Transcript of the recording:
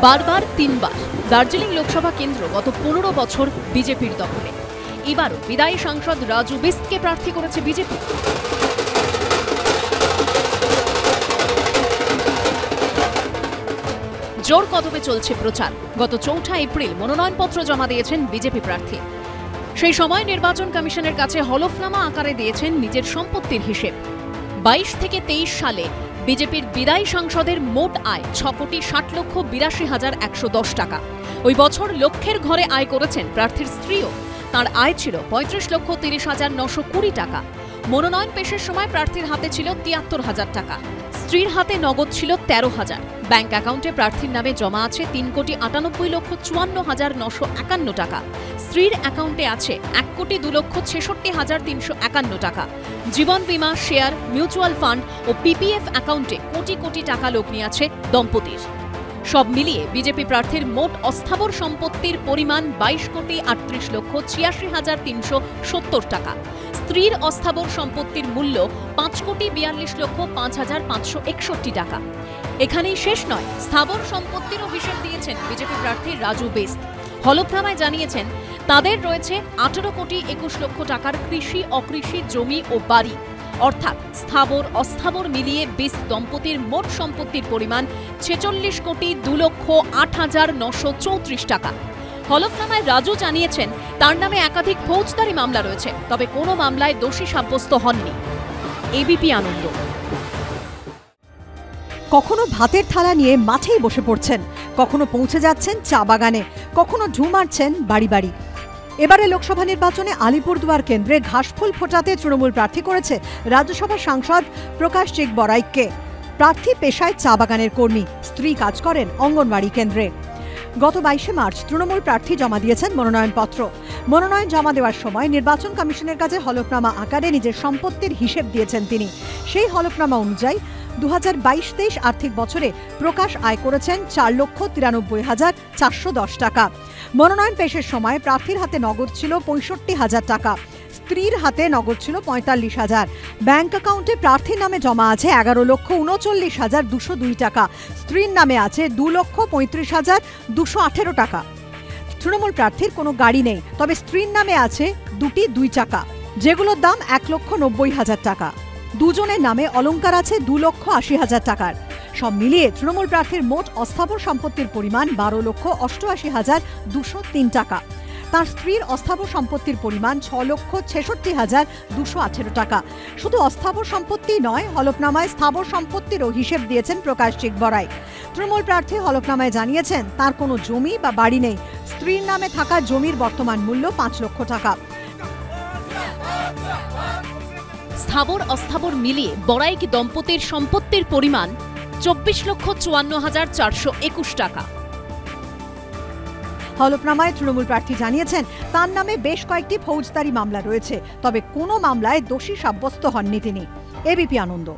বারবার তিনবার দার্জিলিং লোকসভা কেন্দ্র গত 15 বছর বিজেপির দখলে। এবারও বিদায়ী সাংসদ রাজু বিস্টকে প্রার্থী করেছে বিজেপি। জোর কদমে চলছে প্রচার। গত 4 এপ্রিল মনোনয়নপত্র জমা দিয়েছেন বিজেপি প্রার্থী। সেই সময় নির্বাচন কমিশনের কাছে হলফনামা আকারে দিয়েছেন নিজের সম্পত্তির হিসেব। 22 থেকে 23 সালে বিজেপির বিদায়ী সাংসদের মোট আয় 6,60,82,110 টাকা। ওই বছর লক্ষের ঘরে আয় করেছেন প্রার্থীর স্ত্রীও। তার আয় ছিল 35,30,920 টাকা। মনোনয়ন পেশের সময় প্রার্থীর হাতে ছিল 73,000 টাকা। স্ত্রীর হাতে নগদ ছিল 13,000। ব্যাংক অ্যাকাউন্টে প্রার্থীর নামে জমা আছে 3,98,54,951 টাকা। স্ত্রীর অ্যাকাউন্টে আছে 1,02,66,351 টাকা। জীবন বীমা, শেয়ার, মিউচুয়াল ফান্ড ও পিপিএফ অ্যাকাউন্টে কোটি কোটি টাকা লগ্নি আছে দম্পতির। সব মিলিয়ে বিজেপি প্রার্থীর মোট অস্থাবর সম্পত্তির পরিমাণ 22,86,83,370 টাকা। স্ত্রীর অস্থাবর সম্পত্তির মূল্য 5,42,05,561 টাকা। এখানেই শেষ নয়, স্থাবর সম্পত্তিরও হিসেব দিয়েছেন বিজেপি প্রার্থী রাজু বিস্ট। হলফনামায় জানিয়েছেন তাদের রয়েছে 18,21,00,000 টাকার কৃষি, অকৃষি জমি ও বাড়ি। অর্থাৎ স্থাবর অস্থাবর মিলিয়ে বিস্ট দম্পতির মোট সম্পত্তির পরিমাণ 46,02,08,934 টাকা। হলফনামায় রাজু জানিয়েছেন তার নামে একাধিক ফৌজদারি মামলা রয়েছে, তবে কোনো মামলায় দোষী সাব্যস্ত হননি। এবিপি আনন্দ। কখনো ভাতের থালা নিয়ে মাঠেই বসে পড়ছেন, কখনো পৌঁছে যাচ্ছেন চা বাগানে, কখনো ঢু মারছেন বাড়ি বাড়ি। এবারে লোকসভা নির্বাচনে আলিপুরদুয়ার কেন্দ্রে ঘাসফুল ফোটাতে তৃণমূল প্রার্থী করেছে রাজ্যসভা সাংসদ প্রকাশজিৎ বড়াইককে। প্রার্থী পেশায় চা বাগানের কর্মী, স্ত্রী কাজ করেন অঙ্গনওয়াড়ি কেন্দ্রে। গত 22 মার্চ তৃণমূল প্রার্থী জমা দিয়েছেন মনোনয়নপত্র। মনোনয়ন জমা দেওয়ার সময় নির্বাচন কমিশনের কাছে হলফনামা আকারে নিজের সম্পত্তির হিসেব দিয়েছেন তিনি। সেই হলফনামা অনুযায়ী 2022-23 আর্থিক বছরে প্রকাশ আয় করেছেন 4,93,410 টাকা। মনোনয়ন পেশের সময় প্রার্থীর হাতে নগদ ছিল 65,000 টাকা। স্ত্রীর হাতে নগদ ছিল 45,000। ব্যাংক অ্যাকাউন্টে প্রার্থীর নামে জমা আছে 11,39,202 টাকা। স্ত্রীর নামে আছে 2,35,218 টাকা। তৃণমূল প্রার্থীর কোনো গাড়ি নেই, তবে স্ত্রীর নামে আছে 2টি 2 চাকা, যেগুলোর দাম 1,90,000 টাকা। দুজনের নামে অলংকার আছে 2,80,000 টাকার। সব মিলিয়ে তৃণমূল প্রার্থীর মোট অস্থাবর সম্পত্তির পরিমাণ 12,88,203 টাকা। তার স্ত্রীর অস্থাবর সম্পত্তির পরিমাণ 6,66,218 টাকা। শুধু অস্থাবর সম্পত্তি নয়, হলফনামায় স্থাবর সম্পত্তিরও হিসেব দিয়েছেন প্রকাশজিৎ বড়াইক। তৃণমূল প্রার্থী হলফনামায় জানিয়েছেন তার কোনো জমি বা বাড়ি নেই। স্ত্রীর নামে থাকা জমির বর্তমান মূল্য 5 লক্ষ টাকা। স্থাবর অস্থাবর মিলিয়ে বড়াইক দম্পতির সম্পত্তির পরিমাণ 24,54,421 টাকা। হলফনামায় তৃণমূল প্রার্থী জানিয়েছেন তার নামে বেশ কয়েকটি ফৌজদারি মামলা রয়েছে, তবে কোনো মামলায় দোষী সাব্যস্ত হননি তিনি। এবিপি আনন্দ।